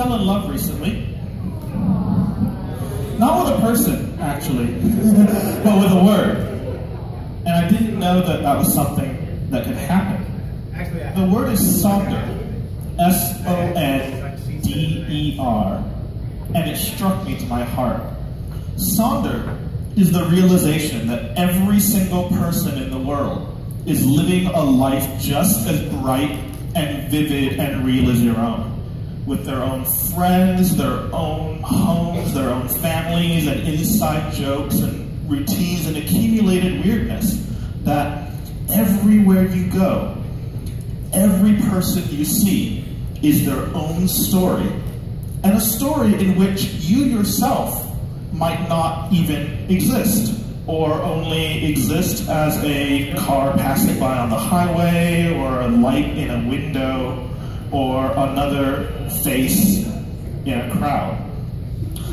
fell in love recently. Not with a person, actually, but with a word. And I didn't know that that was something that could happen. The word is Sonder, S-O-N-D-E-R, and it struck me to my heart. Sonder is the realization that every single person in the world is living a life just as bright and vivid and real as your own, with their own friends, their own homes, their own families, and inside jokes and routines and accumulated weirdness, that everywhere you go, every person you see is their own story, and a story in which you yourself might not even exist, or only exist as a car passing by on the highway, or a light in a window, or another face in a crowd.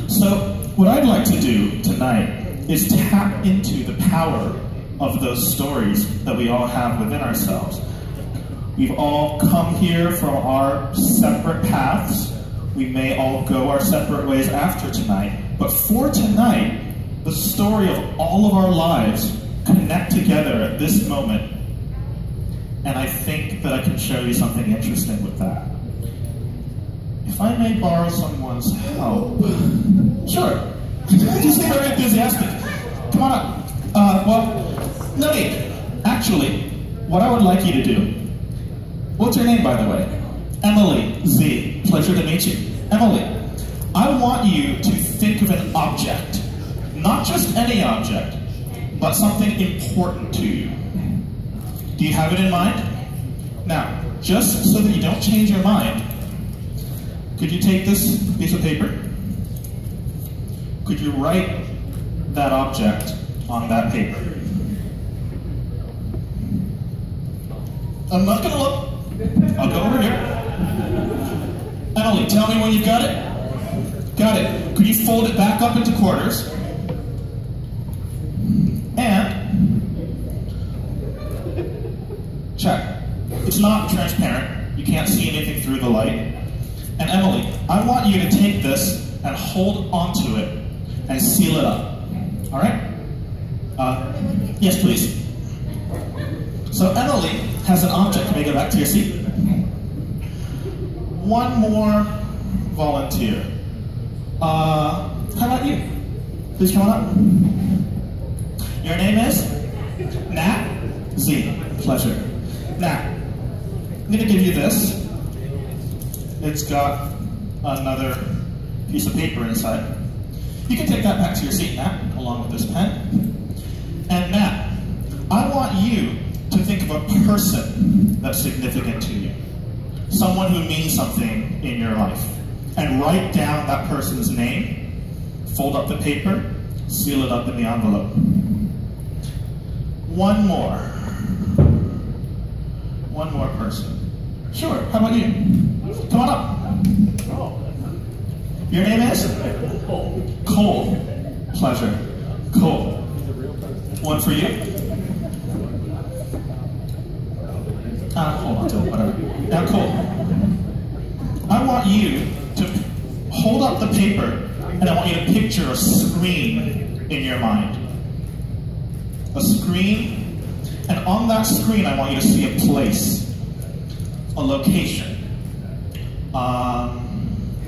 So what I'd like to do tonight is tap into the power of those stories that we all have within ourselves. We've all come here from our separate paths. We may all go our separate ways after tonight, but for tonight, the story of all of our lives connect together at this moment, and I think that I can show you something interesting with that. If I may borrow someone's help. Sure. You seem very enthusiastic. Come on up. Well, no need. Actually, what I would like you to do, what's your name, by the way? Emily Z. Pleasure to meet you. Emily, I want you to think of an object. Not just any object, but something important to you. Do you have it in mind? Now, just so that you don't change your mind, could you take this piece of paper? Could you write that object on that paper? I'm not going to look. I'll go over here. Emily, tell me when you've got it. Got it. Could you fold it back up into quarters? And check. It's not transparent. You can't see anything through the light. And Emily, I want you to take this and hold onto it and seal it up. All right? Yes, please. So Emily has an object. Can we go back to your seat? One more volunteer. How about you? Please come on up. Your name is? Nat? Z. Pleasure. Nat, I'm going to give you this. It's got another piece of paper inside. You can take that back to your seat, Nat, along with this pen. And Nat, I want you to think of a person that's significant to you. Someone who means something in your life. And write down that person's name, fold up the paper, seal it up in the envelope. One more. One more person. Sure, how about you? Come on up. Your name is? Cole. Pleasure. Cole. One for you. Hold on to it, whatever. Now, Cole, I want you to hold up the paper, and I want you to picture a screen in your mind. A screen, and on that screen I want you to see a place, a location,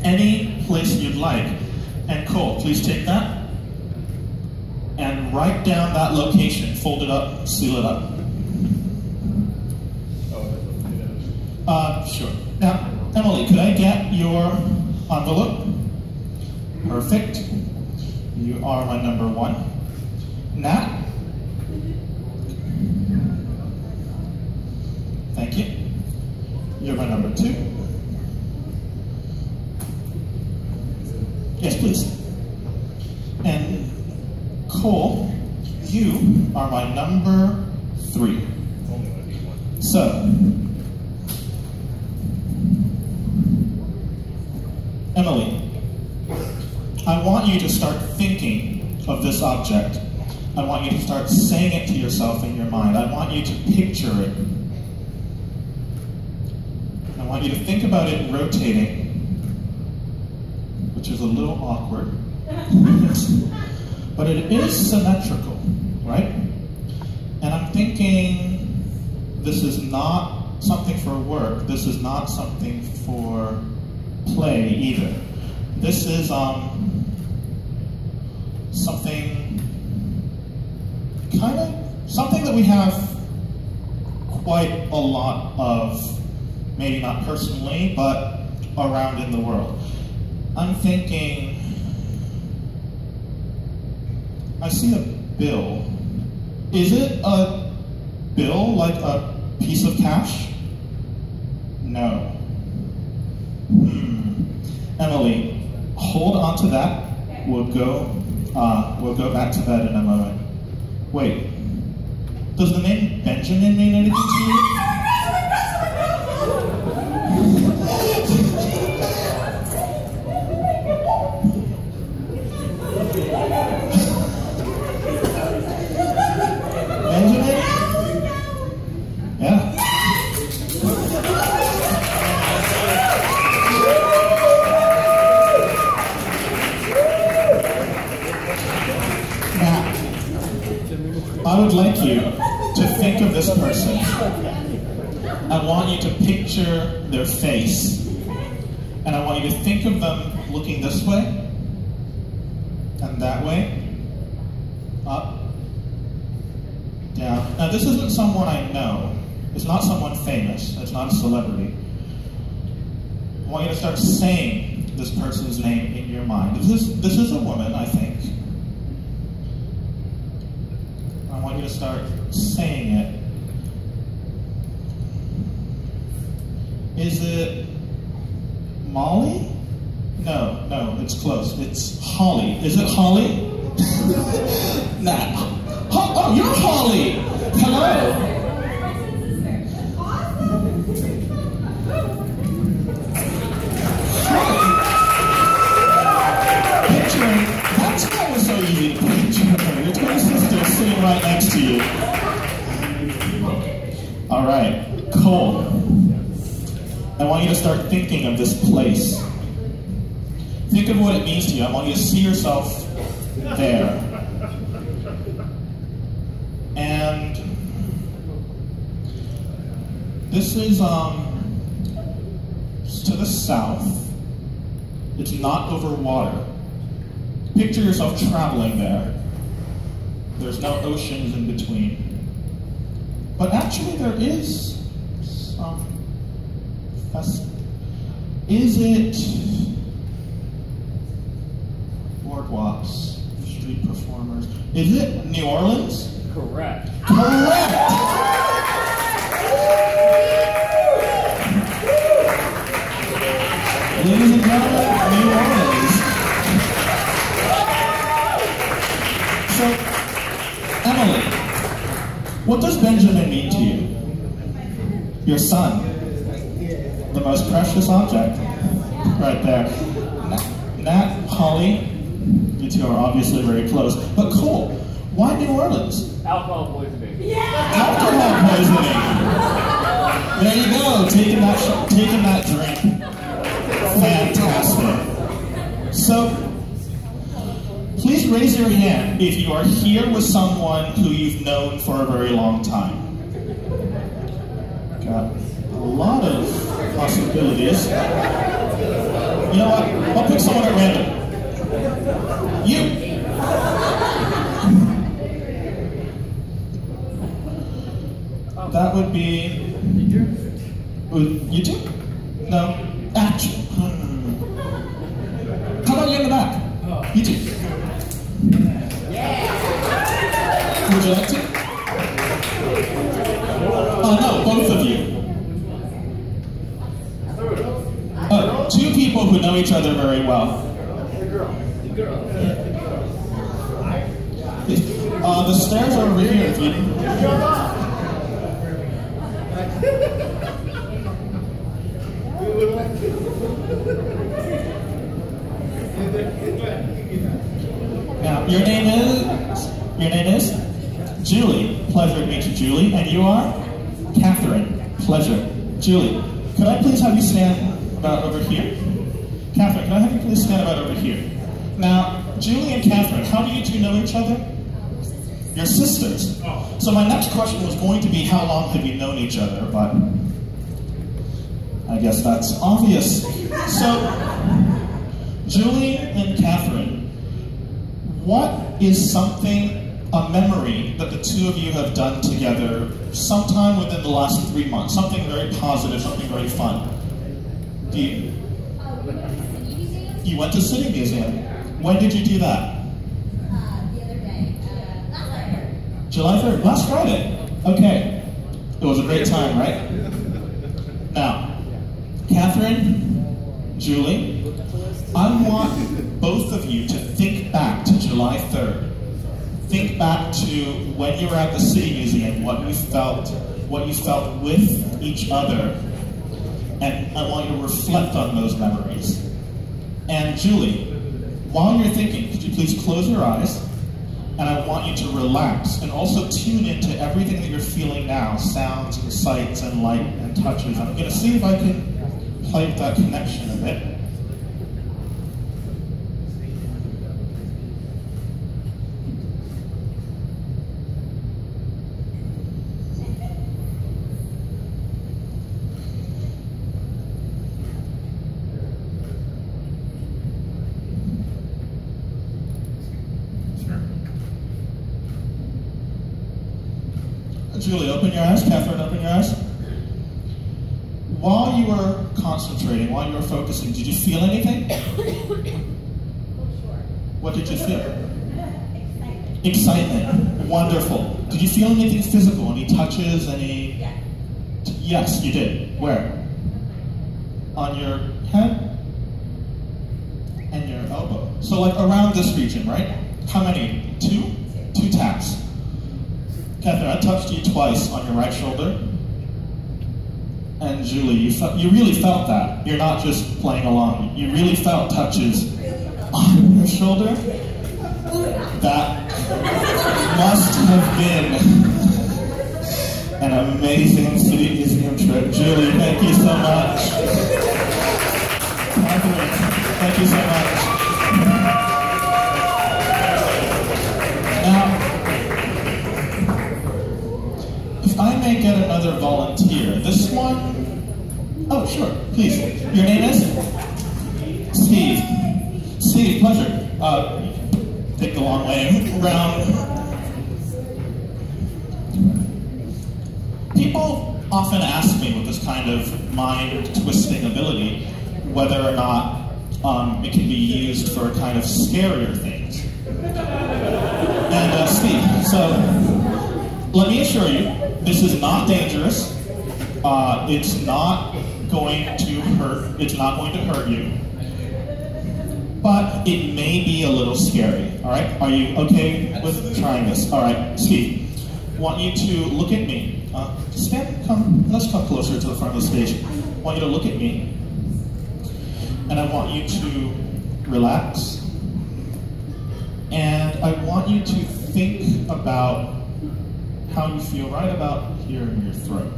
any place you'd like. And Cole, please take that and write down that location, fold it up, seal it up. Sure. Now, Emily, could I get your envelope? Perfect. You are my number one. Nat? Thank you. You're my number two. Yes, please. And Cole, you are my number three. So, Emily, I want you to start thinking of this object. I want you to start saying it to yourself in your mind. I want you to picture it. I want you to think about it rotating which is a little awkward. But it is symmetrical, right? And I'm thinking this is not something for work. This is not something for play either. This is something that we have quite a lot of, maybe not personally, but around in the world. I'm thinking, I see a bill. Is it a bill, like a piece of cash? No. Emily, hold on to that. We'll go back to that in a moment. Wait, does the name Benjamin mean anything to you? Benjamin? Yeah. Now, I would like you to think of this person. I want you to picture their face. And I want you to think of them looking this way, and that way, up, down. Now this isn't someone I know. It's not someone famous. It's not a celebrity. I want you to start saying this person's name in your mind. This is a woman, I think. I want you to start saying it. Is it Molly? No, it's close. It's Holly. Is it Holly? Nah. Oh, you're Holly! Hello! Picturing, that's why it was so easy to picture her. Your twin sister is sitting right next to you. Alright, cool. I want you to start thinking of this place. Think of what it means to you. I want you to see yourself there. And this is to the south. It's not over water. Picture yourself traveling there. There's no oceans in between. But actually there is some is it boardwalks, street performers? Is it New Orleans? Correct. Correct! Ladies and gentlemen, New Orleans. So, Emily, what does Benjamin mean to you? Your son. The most precious object. Right there. Nat, Holly, you two are obviously very close. But cool. Why New Orleans? Alcohol poisoning. Yeah! Alcohol poisoning! There you go, taking that drink. Fantastic. So, please raise your hand if you are here with someone who you've known for a very long time. Got a lot of possibilities. You know what? I'll pick someone at random. You! That would be... You two? No. Action. How about you in the back? You two. Would you like to? Oh, no, both of you. Oh, two people who know each other very well. The stairs are over here if you... Now, your name is? Julie. Pleasure to meet you, Julie. And you are? Catherine. Pleasure. Julie, could I please have you stand about over here? Catherine, can I have you please stand right over here? Now, Julie and Catherine, how do you two know each other? You're sisters. So my next question was going to be, how long have you known each other? But I guess that's obvious. So, Julie and Catherine, what is a memory that the two of you have done together sometime within the last 3 months? Something very positive, something very fun. You went to City Museum. When did you do that? The other day. Last Friday. July 3rd, last Friday. Okay. It was a great time, right? Now, Catherine, Julie, I want both of you to think back to July 3rd. Think back to when you were at the City Museum, what you felt with each other, and I want you to reflect on those memories. And Julie, while you're thinking, could you please close your eyes? And I want you to relax and also tune into everything that you're feeling now, sounds and sights and light and touches. I'm going to see if I can play with that connection a bit. Julie, open your eyes. Catherine, open your eyes. While you were concentrating, while you were focusing, did you feel anything? What did you feel? Excitement. Wonderful. Did you feel anything physical? Any touches? Any? Yeah. Yes, you did. Where? On your head? And your elbow. So like around this region, right? How many? Two? Two taps. Catherine, I touched you twice on your right shoulder. And Julie, you really felt that. You're not just playing along. You really felt touches on your shoulder. That must have been an amazing City Museum trip. Julie, thank you so much. Catherine, thank you so much. Now, I may get another volunteer. This one? Oh, sure, please. Your name is? Steve. Steve, pleasure. Take the long way around. People often ask me with this kind of mind-twisting ability whether or not it can be used for kind of scarier things. And Steve, so let me assure you, this is not dangerous. It's not going to hurt. It's not going to hurt you. But it may be a little scary. All right? Are you okay with trying this? All right, Steve. I want you to look at me. Let's come closer to the front of the stage. I want you to look at me. And I want you to relax. And I want you to think about how you feel right about here in your throat.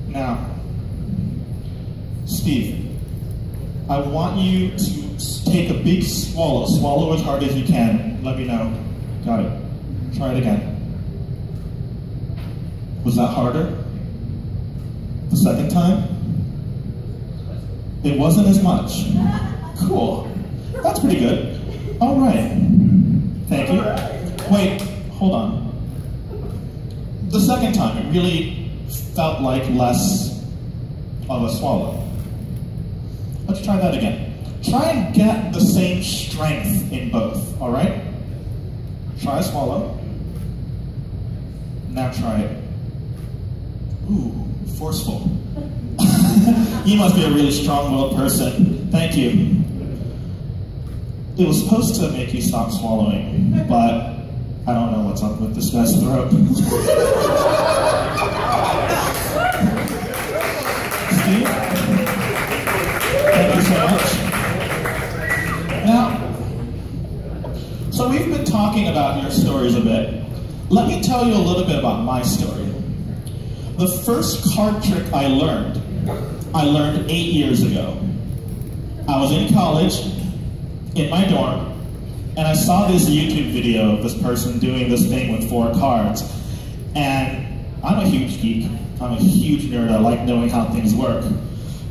Now, Steve, I want you to take a big swallow. Swallow as hard as you can. Let me know. Got it. Try it again. Was that harder? The second time? It wasn't as much. Cool. That's pretty good. All right. Thank you. Wait, hold on. The second time, it really felt like less of a swallow. Let's try that again. Try and get the same strength in both, all right? Try a swallow. Now try it. Ooh, forceful. You must be a really strong-willed person. Thank you. It was supposed to make you stop swallowing, but I don't know what's up with this guy's throat. Steve? Thank you so much. Now, so we've been talking about your stories a bit. Let me tell you a little bit about my story. The first card trick I learned 8 years ago. I was in college, in my dorm, and I saw this YouTube video of this person doing this thing with 4 cards. And I'm a huge geek. I'm a huge nerd. I like knowing how things work.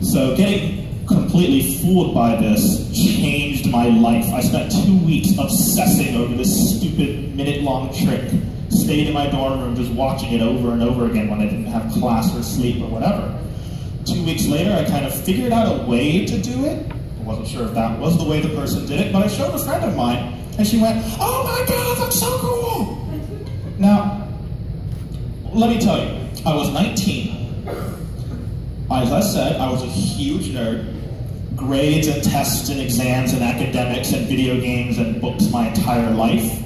So getting completely fooled by this changed my life. I spent 2 weeks obsessing over this stupid minute-long trick. Stayed in my dorm room just watching it over and over again when I didn't have class or sleep or whatever. 2 weeks later, I kind of figured out a way to do it. I wasn't sure if that was the way the person did it, but I showed a friend of mine, and she went, "Oh my God, that's so cool!" Now, let me tell you, I was 19. As I said, I was a huge nerd. Grades and tests and exams and academics and video games and books my entire life.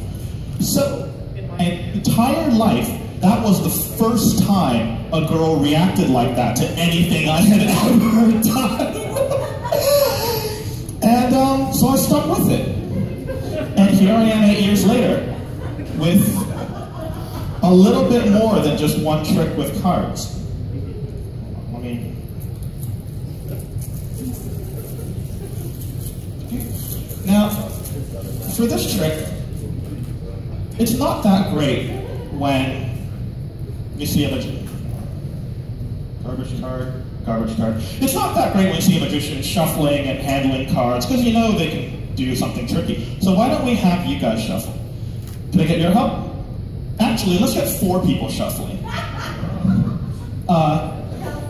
So, my entire life, that was the first time a girl reacted like that to anything I had ever done. And so I stuck with it. And here I am 8 years later with a little bit more than just one trick with cards. Now, for this trick, it's not that great when you see a magician. Garbage card. It's not that great when you see a magician shuffling and handling cards, because you know they can do something tricky. So why don't we have you guys shuffle? Can I get your help? Actually, let's get 4 people shuffling.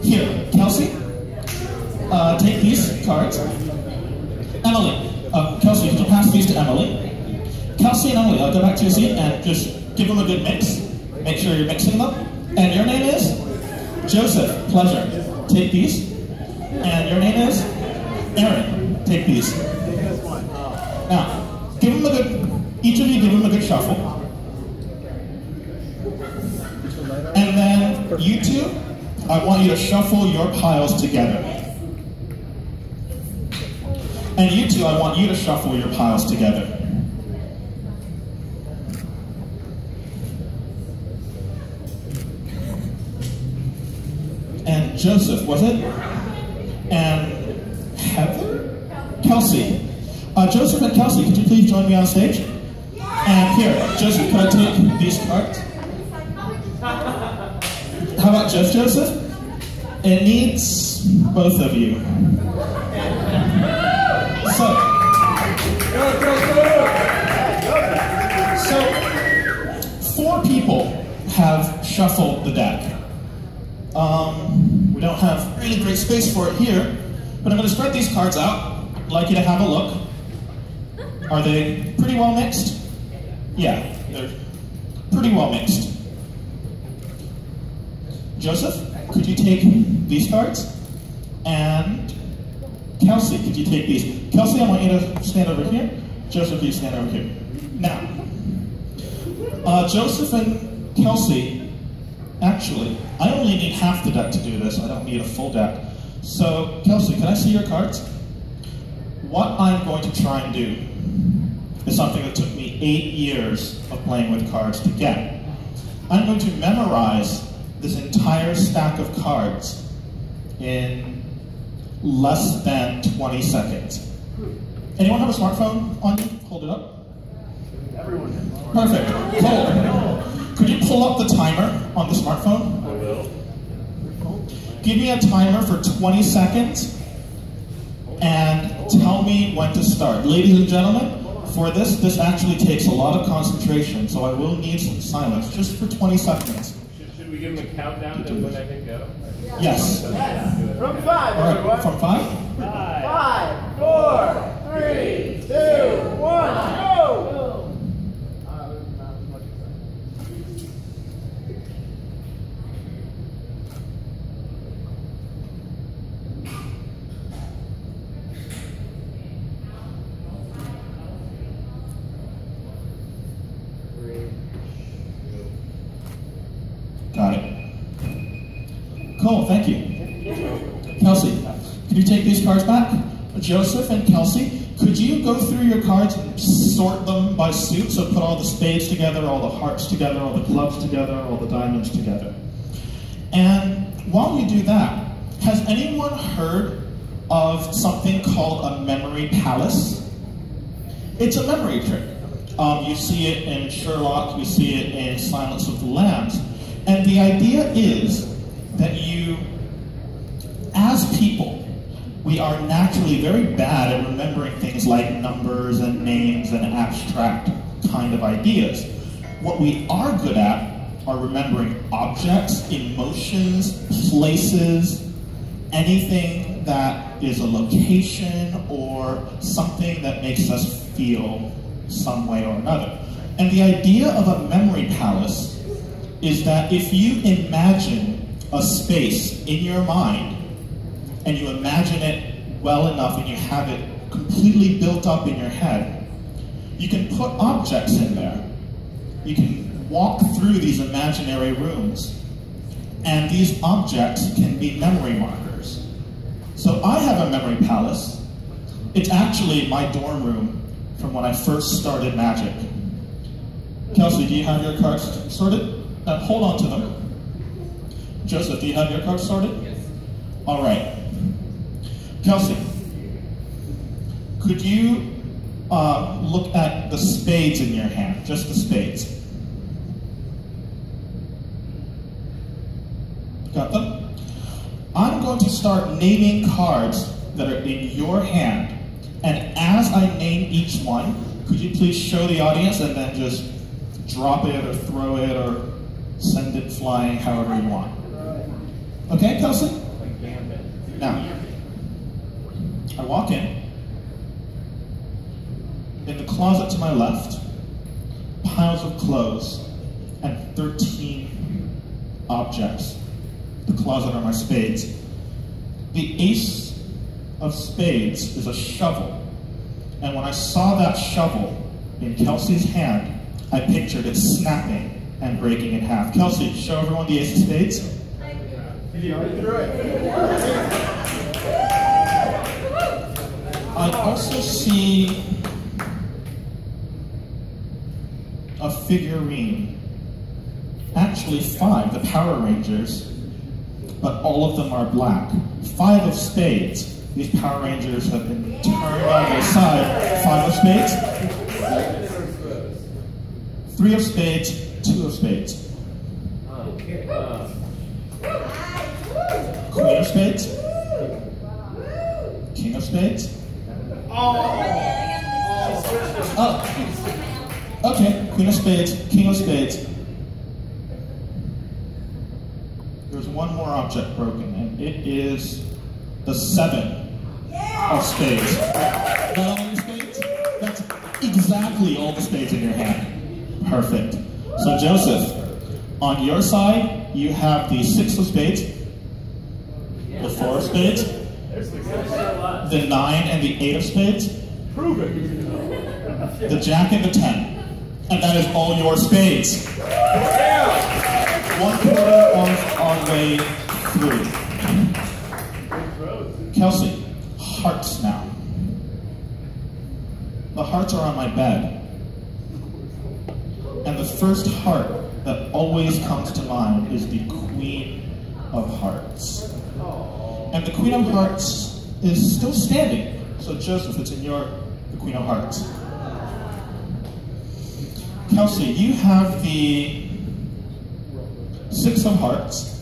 Here, Kelsey, take these cards. Emily, Kelsey, could you pass these to Emily? Kelsey and Emily, go back to your seat and just give them a good mix. Make sure you're mixing them. And your name is? Joseph, pleasure. Take these. And your name is? Aaron, take these. Now, give them a good, each of you give them a good shuffle. And then you two, I want you to shuffle your piles together. And you two, I want you to shuffle your piles together. And Joseph, was it? And Heather? Kelsey. Joseph and Kelsey, could you please join me on stage? And here, Joseph, can I take these cards? How about just Joseph? It needs both of you. So 4 people have shuffled the deck. We don't have really great space for it here, but I'm going to spread these cards out. I'd like you to have a look. Are they pretty well mixed? Yeah, they're pretty well mixed. Joseph, could you take these cards? And Kelsey, could you take these? Kelsey, I want you to stand over here. Joseph, you stand over here. Now, Joseph and Kelsey, actually, I only need half the deck to do this. I don't need a full deck. So, Kelsey, can I see your cards? What I'm going to try and do is something that took me 8 years of playing with cards to get. I'm going to memorize this entire stack of cards in less than 20 seconds. Anyone have a smartphone on you? Hold it up. Everyone. Perfect. Cool. Could you pull up the timer on the smartphone? I will. Give me a timer for 20 seconds and tell me when to start. Ladies and gentlemen, for this actually takes a lot of concentration, so I will need some silence just for 20 seconds. Should we give them a countdown to when I can go? Yes. From 5, All everyone. right, from 5? 5, 4, 3, 2, 1, go! Got it. Cool, thank you. Kelsey, can you take these cards back? Joseph and Kelsey, could you go through your cards and sort them by suit? So put all the spades together, all the hearts together, all the clubs together, all the diamonds together. And while you do that, has anyone heard of something called a memory palace. It's a memory trick. You see it in Sherlock, you see it in Silence of the Lambs. And the idea is that you, as people, we are naturally very bad at remembering things like numbers and names and abstract kind of ideas. What we are good at are remembering objects, emotions, places, anything that is a location or something that makes us feel some way or another. And the idea of a memory palace is that if you imagine a space in your mind, and you imagine it well enough and you have it completely built up in your head, you can put objects in there. You can walk through these imaginary rooms, and these objects can be memory markers. So I have a memory palace. It's actually my dorm room from when I first started magic. Kelsey, do you have your cards sorted? Hold on to them. Joseph, do you have your cards sorted? Yes. All right. Kelsey, could you look at the spades in your hand, just the spades? Got them? I'm going to start naming cards that are in your hand, and as I name each one, could you please show the audience and then just drop it or throw it or send it flying however you want. Okay, Kelsey? Now, I walk in. In the closet to my left, piles of clothes and 13 objects. The closet are my spades. The ace of spades is a shovel. And when I saw that shovel in Kelsey's hand, I pictured it snapping and breaking in half. Kelsey, show everyone the ace of spades. I also see a figurine. Actually 5, the Power Rangers, but all of them are black. 5 of spades. These Power Rangers have been turned on their side. 5 of spades. 3 of spades, 2 of spades. Queen of spades. King of spades. Okay, Queen of spades, King of spades. There's one more object broken, and it is the 7 of spades. Not all your spades? That's exactly all the spades in your hand. Perfect. So Joseph, on your side, you have the 6 of spades, the 4 of spades, the 9 and the 8 of spades, the Jack and the 10. And that is all your spades. 1/4 of our way through. Kelsey, hearts now. The hearts are on my bed. And the first heart that always comes to mind is the Queen of Hearts. And the Queen of Hearts is still standing. So Joseph, it's in the Queen of Hearts. Kelsey, you have the 6 of Hearts,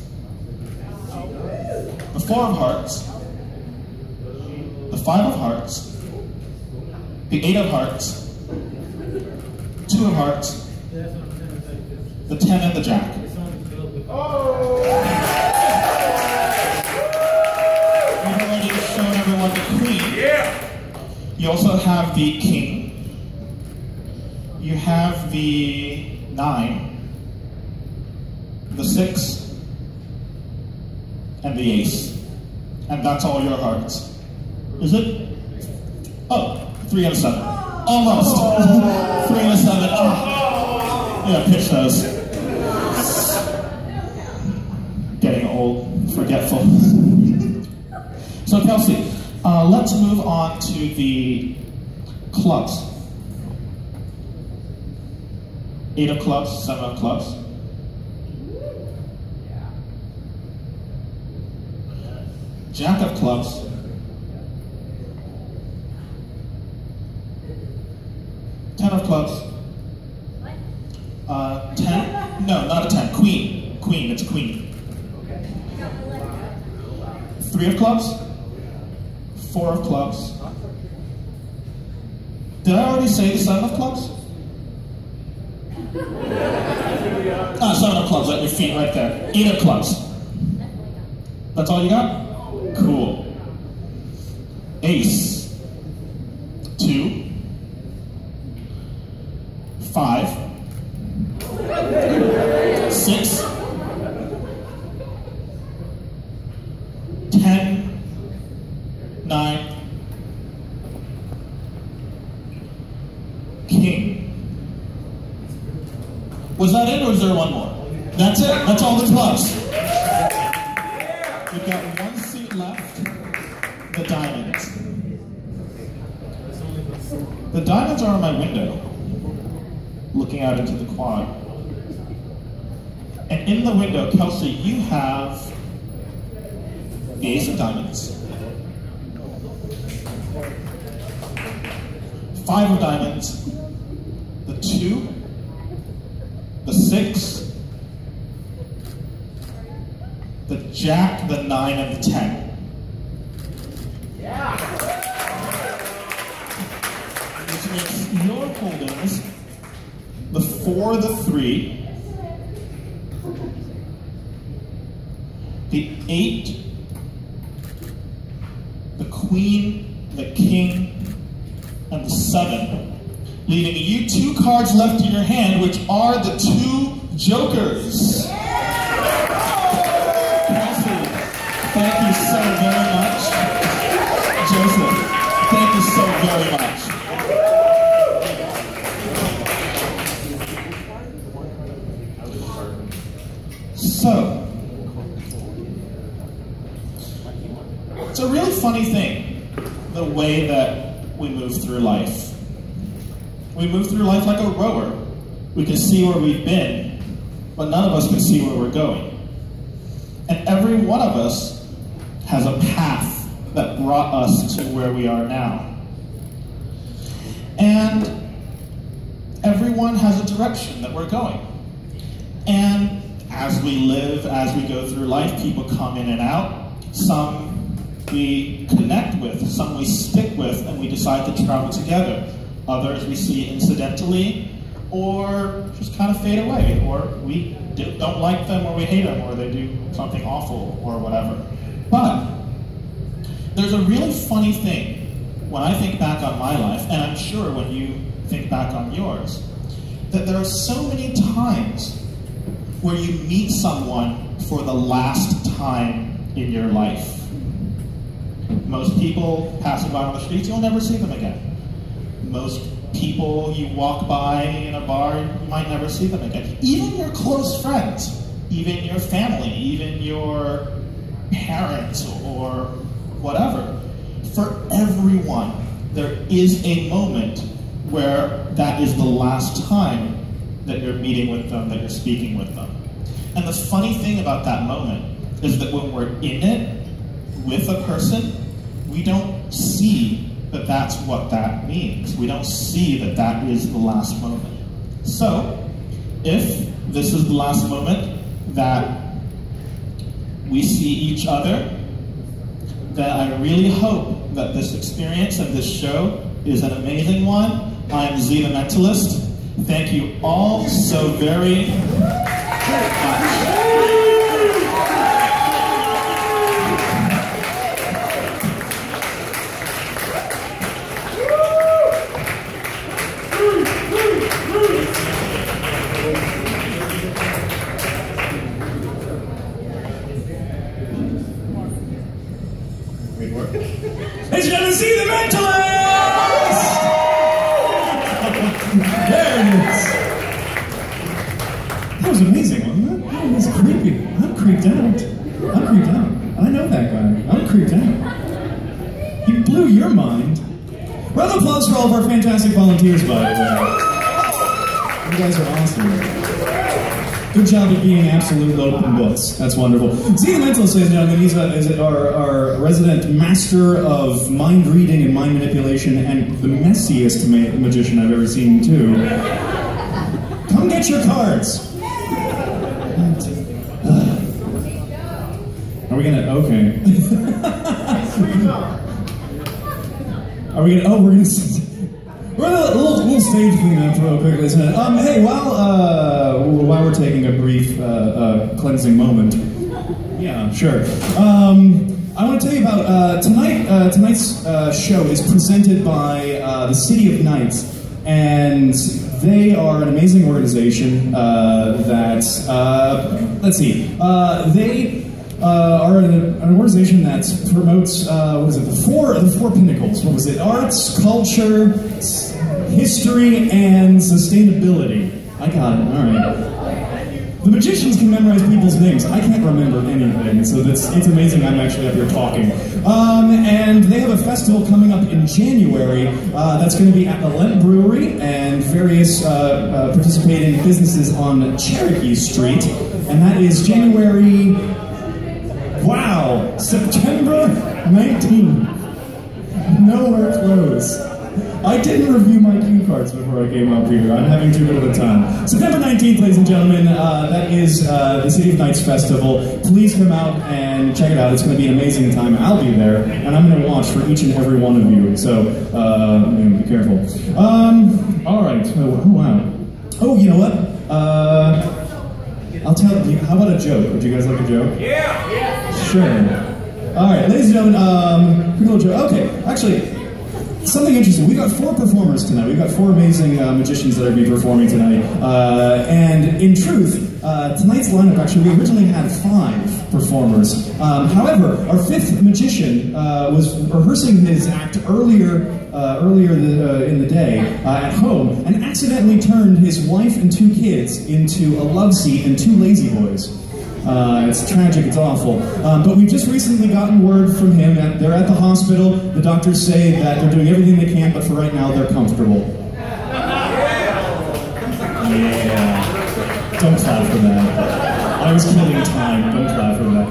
the 4 of Hearts, the 5 of Hearts, the 8 of Hearts, 2 of Hearts, the 10 and the Jack. You've already shown everyone the Queen. Yeah. You also have the King. You have the 9, the 6, and the ace. And that's all your hearts. Is it? Oh, 3 and a 7. Almost. 3 and a 7. Oh. Yeah, pitch those. Getting old, forgetful. So Kelsey, let's move on to the clubs. 8 of clubs, 7 of clubs. Jack of clubs, clubs? 10? No, not a 10. Queen. Queen, it's a queen. 3 of clubs? 4 of clubs? Did I already say the 7 of clubs? 7 of clubs, at your feet right there. 8 of clubs. That's all you got? Cool. Ace. 2. 5. 6. 10. 9. King. Was that it, or is there one more? That's it. That's all the clubs. We've got one suit left. The diamonds. The diamonds are on my window, looking out into the quad. And in the window, Kelsey, you have the ace of diamonds, 5 of diamonds, the 2, the 6, the jack, the 9, and the 10. Yeah. Which makes your holdings the 4, the 3, the 8, the queen, the king, and the 7, leaving you 2 cards left in your hand, which are the 2 jokers. Kelsey, thank you so very much. Joseph, thank you so very much. So, it's a really funny thing, the way that we move through life. We move through life like a rower. We can see where we've been, but none of us can see where we're going. And every one of us has a path that brought us to where we are now. And everyone has a direction that we're going. And as we live, as we go through life, people come in and out. Some we connect with, some we stick with, and we decide to travel together. Others we see incidentally, or just kind of fade away, or we don't like them, or we hate them, or they do something awful, or whatever. But there's a really funny thing when I think back on my life, and I'm sure when you think back on yours, that there are so many times where you meet someone for the last time in your life. Most people passing by on the streets, you'll never see them again. Most people you walk by in a bar, you might never see them again. Even your close friends, even your family, even your parents or whatever. For everyone, there is a moment where that is the last time that you're meeting with them, that you're speaking with them. And the funny thing about that moment is that when we're in it with a person, we don't see that that's what that means. We don't see that that is the last moment. So, if this is the last moment that we see each other, then I really hope that this experience and this show is an amazing one. I'm Z the Mentalist. Thank you all so very much. It's gonna see the Mentalist! There it is. That was amazing, wasn't it? That was creepy. I'm creeped out. I'm creeped out. I know that guy. I'm creeped out. He blew your mind. Round of applause for all of our fantastic volunteers, by the way. You guys are awesome. Good job at being absolute open books. That's wonderful. See the Mentalist, ladies and gentlemen, he's our resident master of mind reading and mind manipulation, and the messiest magician I've ever seen, too. Come get your cards. Are we gonna, okay. Are we gonna, we're a little stage thing real quickly, isn't it? Hey, while we're taking a brief cleansing moment, yeah, sure. I want to tell you about tonight's show is presented by the City of Knights, and they are an amazing organization that, let's see, they are an organization that promotes, what is it, the four pinnacles. What was it? Arts, culture, history, and sustainability. I got it, all right. The magicians can memorize people's names. I can't remember anything, so it's amazing I'm actually up here talking. And they have a festival coming up in January that's going to be at the Lent Brewery and various participating businesses on Cherokee Street, and that is January... Wow! September 19th. Nowhere close. I didn't review my cue cards before I came up here. I'm having too little time. September 19th, ladies and gentlemen, that is the City of Knights Festival. Please come out and check it out. It's going to be an amazing time. I'll be there, and I'm going to watch for each and every one of you. So, be careful. All right. Oh, wow. Oh, you know what? I'll tell you. How about a joke? Would you guys like a joke? Yeah! Sure. All right, ladies and gentlemen, quick little joke. Okay, actually, something interesting. We've got 4 performers tonight. We've got 4 amazing magicians that are going to be performing tonight. And in truth, tonight's lineup, actually, we originally had 5 performers. However, our 5th magician was rehearsing his act earlier in the day at home, and accidentally turned his wife and 2 kids into a love seat and 2 lazy boys. It's tragic, it's awful. But we've just recently gotten word from him that they're at the hospital. The doctors say that they're doing everything they can, but for right now, they're comfortable. Yeah. Don't clap for that. I was killing time. Don't clap for that.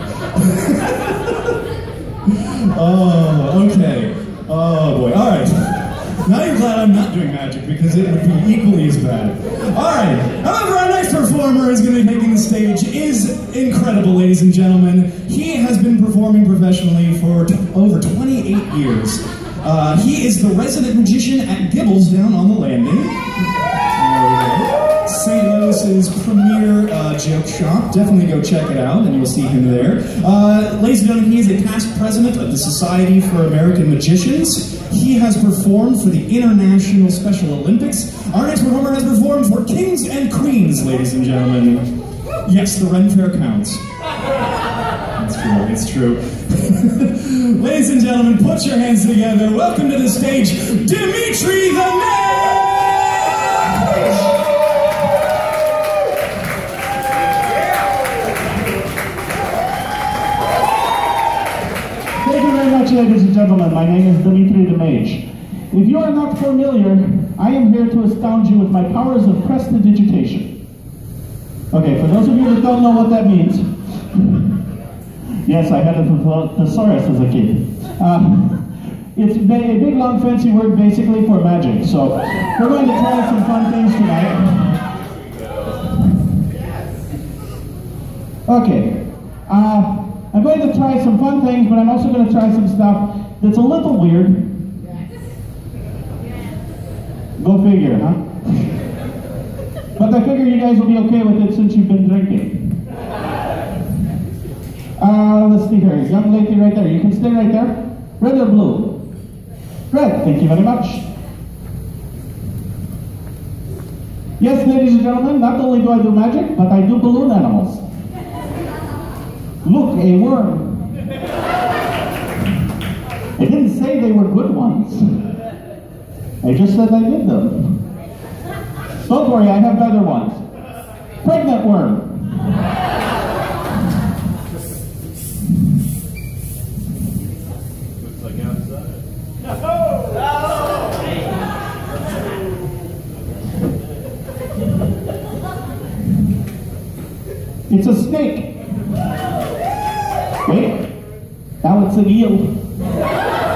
Oh, okay. Oh, boy. All right. Now you're glad I'm not doing magic, because it would be equally as bad. All right. However, our next performer is going to be taking the stage is incredible, ladies and gentlemen. He has been performing professionally for over 28 years. He is the resident magician at Gibbles down on the landing. St. Louis's premier joke shop. Definitely go check it out, and you'll see him there. Ladies and gentlemen, he is a past president of the Society for American Magicians. He has performed for the International Special Olympics. Our next performer has performed for Kings and Queens, ladies and gentlemen. Yes, the Ren Fair counts. It's true, it's true. Ladies and gentlemen, put your hands together. Welcome to the stage, Dimitri the Mage! Thank you very much, ladies and gentlemen. My name is Dimitri the Mage. If you are not familiar, I am here to astound you with my powers of prestidigitation. Okay, for those of you that don't know what that means, yes, I had a thesaurus as a kid. It's a big, long, fancy word basically for magic. So we're going to try some fun things tonight. Okay. I'm going to try some fun things, but I'm also going to try some stuff that's a little weird. Go figure, huh? But I figure you guys will be okay with it since you've been drinking. Let's see here. Young lady right there. You can stay right there. Red or blue? Red. Thank you very much. Yes, ladies and gentlemen, not only do I do magic, but I do balloon animals. Look, a worm. I didn't say they were good ones. I just said I did them. Don't worry, I have better ones. Pregnant worm. Looks like outside. It's a snake. Wait, now it's an eel.